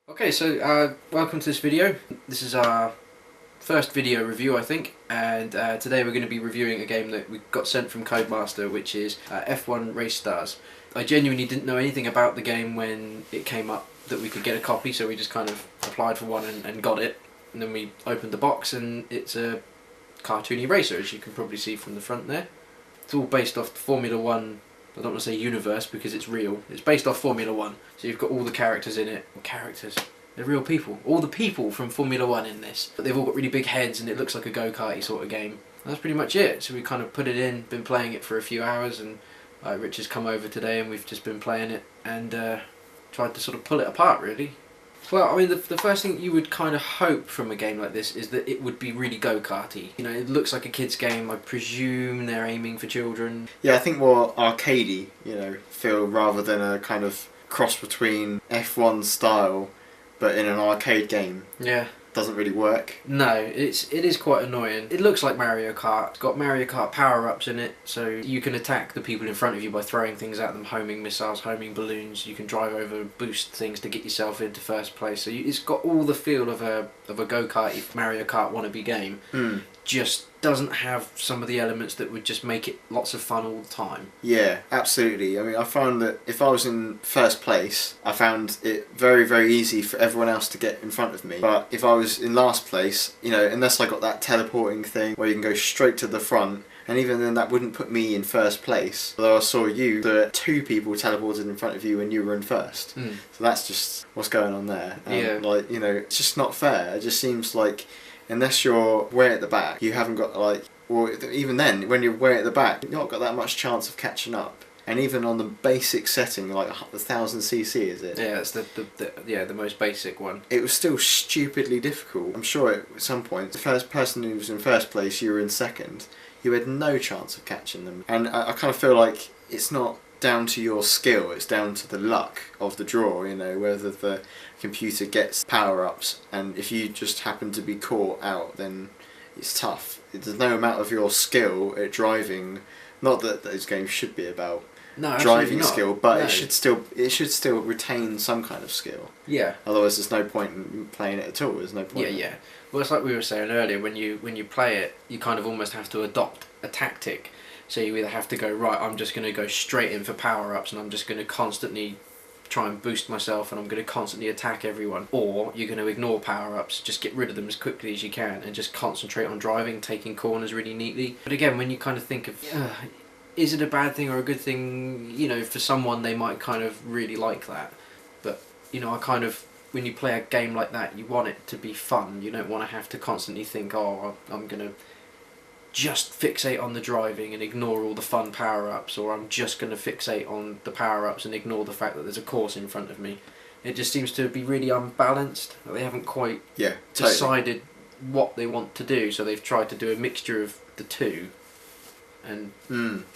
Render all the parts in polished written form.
Okay, so welcome to this video. This is our first video review, I think, and today we're going to be reviewing a game that we got sent from Codemaster, which is F1 Race Stars. I genuinely didn't know anything about the game when it came up that we could get a copy, so we just kind of applied for one and got it. And then we opened the box and it's a cartoony racer, as you can probably see from the front there. It's all based off Formula 1. I don't want to say universe because it's real. It's based off Formula 1. So you've got all the characters in it. Well, characters. They're real people. All the people from Formula 1 in this. But they've all got really big heads and it looks like a go-karty sort of game. And that's pretty much it. So we kind of put it in, been playing it for a few hours, and Rich has come over today and we've just been playing it and tried to sort of pull it apart, really. Well, I mean, the first thing you would kind of hope from a game like this is that it would be really go-karty. You know, it looks like a kid's game. I presume they're aiming for children. Yeah, I think more arcadey, feel rather than a kind of cross between F1 style, but in an arcade game. Yeah. Doesn't really work. No, it is quite annoying. It looks like Mario Kart. It's got Mario Kart power-ups in it, so you can attack the people in front of you by throwing things at them, homing missiles, homing balloons. You can drive over, boost things to get yourself into first place. So it's got all the feel of a go-karty Mario Kart wannabe game. Just doesn't have some of the elements that would just make it lots of fun all the time. Yeah, absolutely. I mean, I found that if I was in first place, I found it very, very easy for everyone else to get in front of me. But if I was in last place, unless I got that teleporting thing where you can go straight to the front, and even then that wouldn't put me in first place. Although I saw you, there were two people teleported in front of you when you were in first. So that's just what's going on there. And it's just not fair. It just seems like unless you're way at the back, you haven't got or even then, when you're way at the back, you've not got that much chance of catching up. And even on the basic setting, like 1000cc, is it? Yeah, it's the most basic one. It was still stupidly difficult. I'm sure at some point, the first person who was in first place, you were in second. You had no chance of catching them. And I kind of feel like it's not down to your skill, it's down to the luck of the draw, whether the computer gets power-ups, and if you just happen to be caught out, then it's tough. There's no amount of your skill at driving, not that those games should be about driving skill, but it should still retain some kind of skill. Yeah. Otherwise there's no point in playing it at all. There's no point. Yeah. Well, it's like we were saying earlier, when you play it, you kind of almost have to adopt a tactic. So you either have to go, right, I'm just going to go straight in for power-ups and I'm just going to constantly try and boost myself and I'm going to constantly attack everyone. Or you're going to ignore power-ups, just get rid of them as quickly as you can and just concentrate on driving, taking corners really neatly. But again, when you kind of think of, is it a bad thing or a good thing? For someone they might kind of really like that. But, when you play a game like that, you want it to be fun. You don't want to have to constantly think, oh, I'm going to just fixate on the driving and ignore all the fun power-ups, or I'm just going to fixate on the power-ups and ignore the fact that there's a course in front of me. It just seems to be really unbalanced. They haven't quite decided what they want to do, so they've tried to do a mixture of the two. And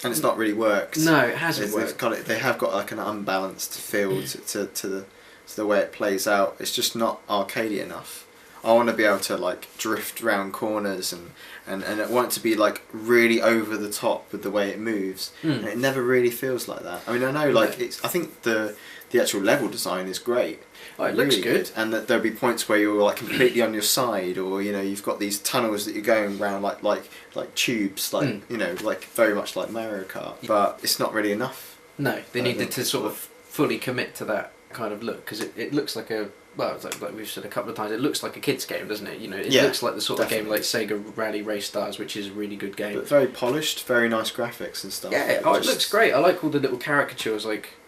it's not really worked. No, it hasn't worked. They have got like an unbalanced feel to the way it plays out. It's just not arcadey enough. I want to be able to drift around corners and I want it to be really over the top with the way it moves. And it never really feels like that. I mean, I know I think the actual level design is great. Oh, it looks good. And that there'll be points where you're completely on your side, or you've got these tunnels that you're going around like tubes, very much like Mario Kart. But it's not really enough. No, they needed to sort of fully commit to that kind of look, because it looks like like we've said a couple of times, it looks like a kid's game, doesn't it? It looks like the sort of game like Sega Rally Race Stars, which is a really good game. But very polished, very nice graphics and stuff. Yeah, it looks great. I like all the little caricatures,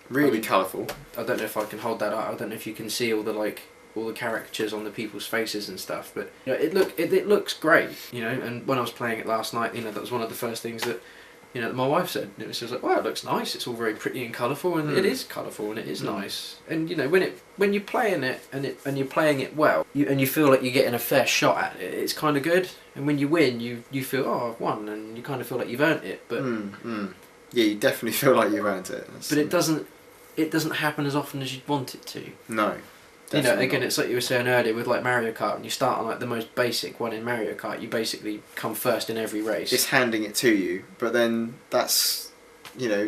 really colourful. I don't know if I can hold that up. I don't know if you can see all the caricatures on the people's faces and stuff, but it looks great. And when I was playing it last night, that was one of the first things that that my wife said. It was just wow, it looks nice. It's all very pretty and colourful, and it is colourful and it is nice. And when you're playing it and you're playing it well, you feel like you're getting a fair shot at it. It's kind of good. And when you win, you feel, oh, I've won, and you kind of feel like you've earned it. But yeah, you definitely feel like you've earned it. But it doesn't happen as often as you'd want it to. No. Again, it's like you were saying earlier with Mario Kart, and you start on the most basic one in Mario Kart, you basically come first in every race. It's handing it to you, but then that's,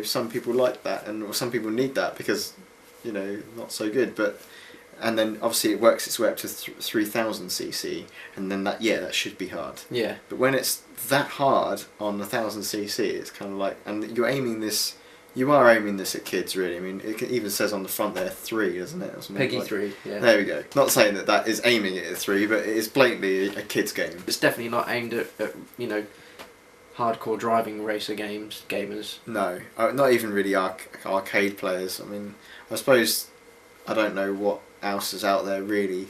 some people like that, and some people need that because, not so good. But and then obviously it works its way up to 3000cc, and then that should be hard. Yeah. But when it's that hard on 1000cc, it's kind of like, and you are aiming this at kids, really. I mean, it even says on the front there 3, doesn't it? Or something Peggy like, 3, yeah. There we go. Not saying that is aiming it at 3, but it is blatantly a kid's game. It's definitely not aimed at you know, hardcore driving racer gamers. No, not even really arcade players. I mean, I suppose I don't know what else is out there really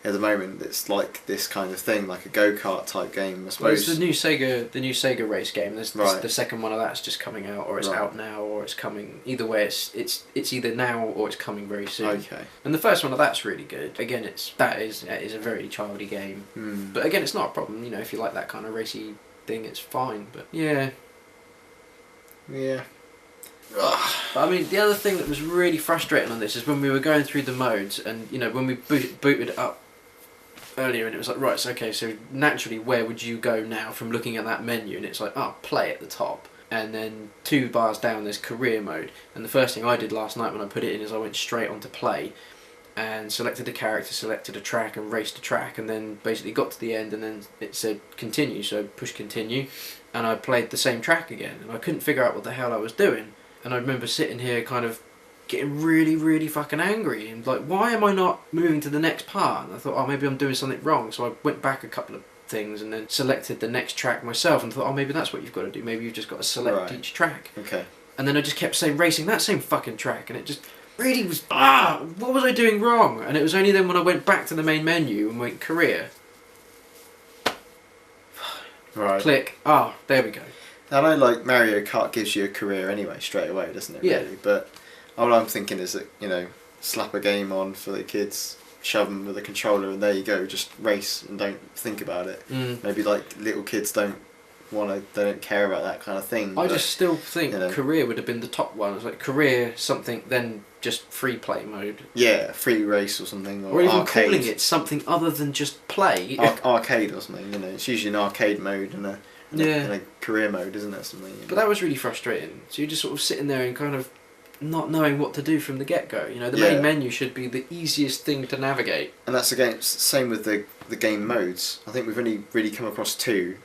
at the moment that's like this kind of thing, like a go-kart type game, I suppose. Well, it's the new Sega race game. There's Right. the second one of that's just coming out, or it's Right. out now, or it's coming. Either way, it's either now or it's coming very soon. Okay. And the first one of that's really good. Again, that is a very childy game. Hmm. But again, it's not a problem. You know, if you like that kind of racy thing, it's fine. But yeah. Yeah. But, I mean, the other thing that was really frustrating on this is when we were going through the modes, and you know, when we booted it up earlier, and it was like, right, so okay, so naturally, where would you go now from looking at that menu? And it's like, oh, play at the top, and then 2 bars down there's career mode. And the first thing I did last night when I put it in is I went straight onto play, and selected a character, selected a track, and raced a track, and then basically got to the end, and then it said continue, so push continue, and I played the same track again, and I couldn't figure out what the hell I was doing. And I remember sitting here kind of getting really, really fucking angry, and like, why am I not moving to the next part? And I thought, oh, maybe I'm doing something wrong, so I went back a couple of things and then selected the next track myself, and thought, oh, maybe that's what you've got to do, maybe you've just got to select Right. each track. Okay. And then I just kept racing that same fucking track, and it just really was, what was I doing wrong? And it was only then when I went back to the main menu and went career, Right. click, there we go. I know, like, Mario Kart gives you a career anyway, straight away, doesn't it? Yeah. Really? But all I'm thinking is that, you know, slap a game on for the kids, shove them with a controller, and there you go, just race and don't think about it. Maybe, like, little kids they don't care about that kind of thing. I but, just still think you know. career would have been the top one. It's like career something, then just free play mode. Yeah, free race or something, or Or even arcade. calling it something other than just play. Arcade or something, you know. It's usually an arcade mode and a career mode, isn't it? Something. You know? But that was really frustrating. So you're just sort of sitting there and kind of not knowing what to do from the get-go. You know, the main menu should be the easiest thing to navigate. And that's again same with the game modes. I think we've only really come across 2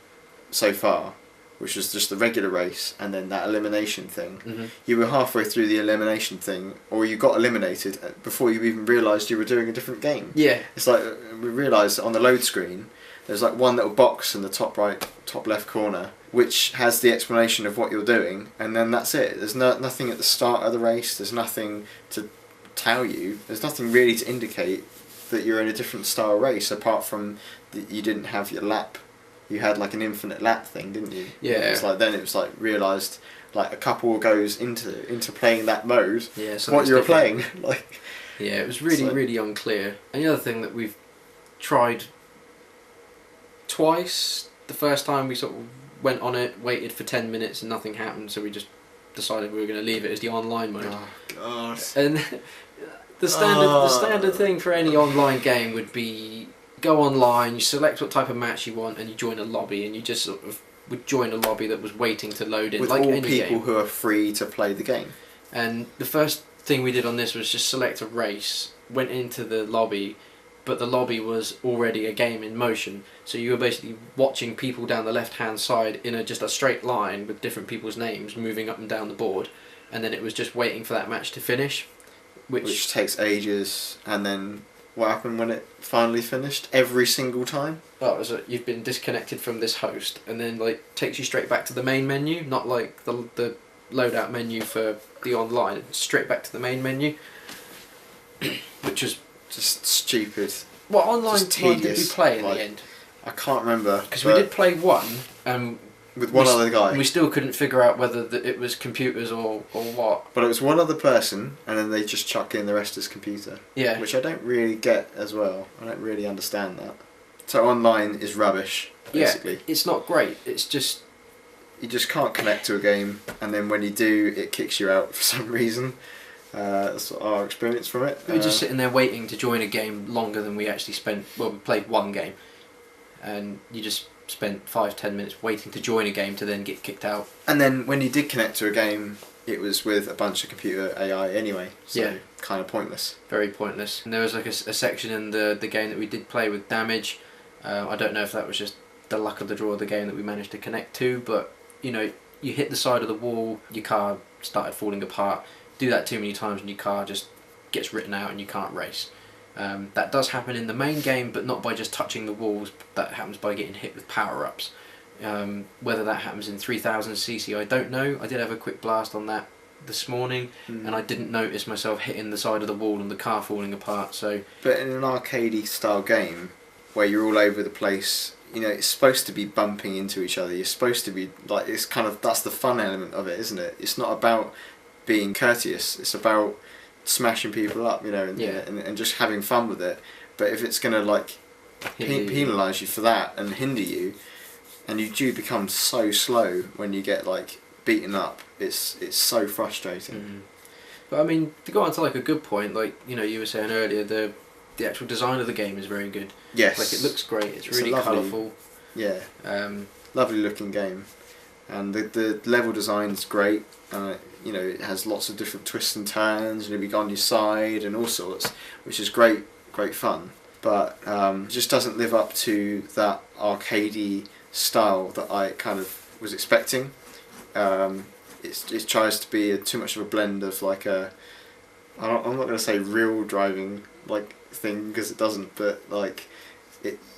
so far, which was just the regular race and then that elimination thing. Mm-hmm. You were halfway through the elimination thing, or you got eliminated before you even realised you were doing a different game. Yeah. It's like we realised on the load screen there's like one little box in the top left corner which has the explanation of what you're doing, and then that's it. There's nothing at the start of the race, there's nothing to tell you, there's nothing really to indicate that you're in a different style race, apart from that you didn't have your lap. You had like an infinite lap thing, didn't you? Yeah. It was like realised like a couple goes into playing that mode, Yeah. So what you're playing. Like, yeah, it was really, really unclear. And the other thing that we've tried twice. The first time we sort of went on it, waited for 10 minutes and nothing happened, so we just decided we were going to leave it as the online mode. oh god. And the standard thing for any online game would be go online, you select what type of match you want, and you join a lobby, and you just sort of would join a lobby that was waiting to load in, With like all any people game. who are free to play the game. And the first thing we did on this was just select a race, went into the lobby, but the lobby was already a game in motion, so you were basically watching people down the left hand side in just a straight line with different people's names moving up and down the board, and then it was just waiting for that match to finish, Which takes ages, and then what happened when it finally finished? Every single time? it was you've been disconnected from this host, and then like takes you straight back to the main menu, not like the loadout menu for the online, straight back to the main menu, which was Just stupid. what online Just one did we tedious, play in like, the end? I can't remember. Because we did play one, with one other guy. and we still couldn't figure out whether it was computers or what. But it was one other person, and then they just chuck in the rest as computer. Yeah. Which I don't really get as well. I don't really understand that. So online is rubbish, basically. Yeah, it's not great. It's just You just can't connect to a game, and then when you do, it kicks you out for some reason. That's our experience from it. we were just sitting there waiting to join a game longer than we actually spent. Well, we played one game, and you just spent 5-10 minutes waiting to join a game to then get kicked out. And then when you did connect to a game, it was with a bunch of computer AI anyway, so Yeah. kind of pointless. Very pointless. And there was like a section in the game that we did play with damage. I don't know if that was just the luck of the draw of the game that we managed to connect to, but you know, you hit the side of the wall, your car started falling apart. Do that too many times and your car just gets written out and you can't race. That does happen in the main game, but not by just touching the walls. That happens by getting hit with power-ups. Whether that happens in 3000cc, I don't know. I did have a quick blast on that this morning, and I didn't notice myself hitting the side of the wall and the car falling apart. So, but in an arcadey style game where you're all over the place, you know, it's supposed to be bumping into each other. You're supposed to be like, it's kind of, that's the fun element of it, isn't it? It's not about being courteous. It's about smashing people up, you know, and just having fun with it. But if it's gonna like penalise you for that and hinder you, and you do become so slow when you get like beaten up, it's so frustrating. But I mean, to go on to like a good point, like, you know, you were saying earlier, the actual design of the game is very good. Yes. Like, it looks great. It's really colourful. Yeah. Lovely looking game, and the level design's great. You know, it has lots of different twists and turns, and you'll be on your side and all sorts, which is great fun. But it just doesn't live up to that arcadey style that I kind of was expecting. It tries to be too much of a blend of like I'm not going to say real driving like thing, because it doesn't, but like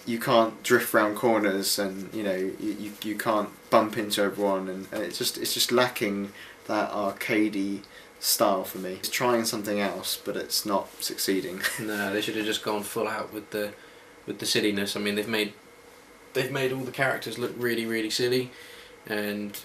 you can't drift around corners, and you know, you can't bump into everyone, and it's just lacking that arcadey style for me. It's trying something else, but it's not succeeding. No, they should have just gone full out with the silliness. I mean, they've made all the characters look really, really silly, and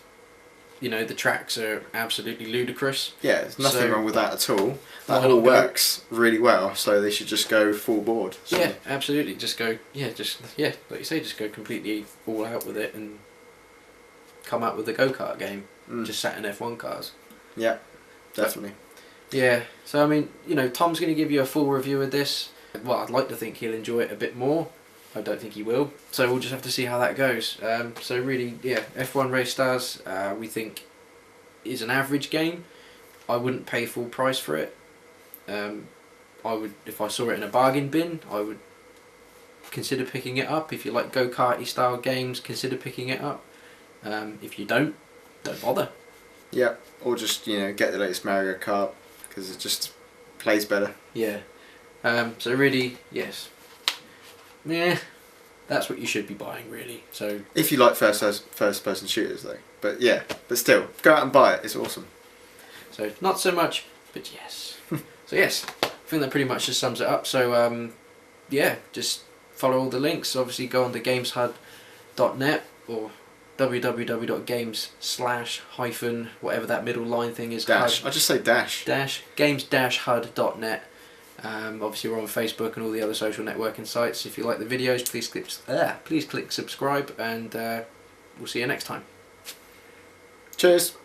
you know, the tracks are absolutely ludicrous. Yeah, there's nothing wrong with that at all. That all works really well, so they should just go full board. So. Yeah, absolutely. Just go, like you say, just go completely all out with it and come out with the go-kart game. Just sat in F1 cars. Yeah, definitely. But, yeah, so I mean, you know, Tom's going to give you a full review of this. Well, I'd like to think he'll enjoy it a bit more. I don't think he will. So we'll just have to see how that goes. So really, yeah, F1 Race Stars, we think is an average game. I wouldn't pay full price for it. I would, if I saw it in a bargain bin, I would consider picking it up. If you like go-karty style games, consider picking it up. If you don't bother. Yeah, or just, you know, get the latest Mario Kart, because it just plays better. Yeah. So really, yes. Yeah, that's what you should be buying, really. So if you like first person shooters, though. But yeah, but still, go out and buy it. It's awesome. So not so much, but yes. So yes, I think that pretty much just sums it up. So yeah, just follow all the links. Obviously, go on to gameshud.net or www.games/ whatever that middle line thing is. Dash. I just say dash. Games-hud.net. Obviously we're on Facebook and all the other social networking sites. If you like the videos, please click subscribe, and we'll see you next time. Cheers.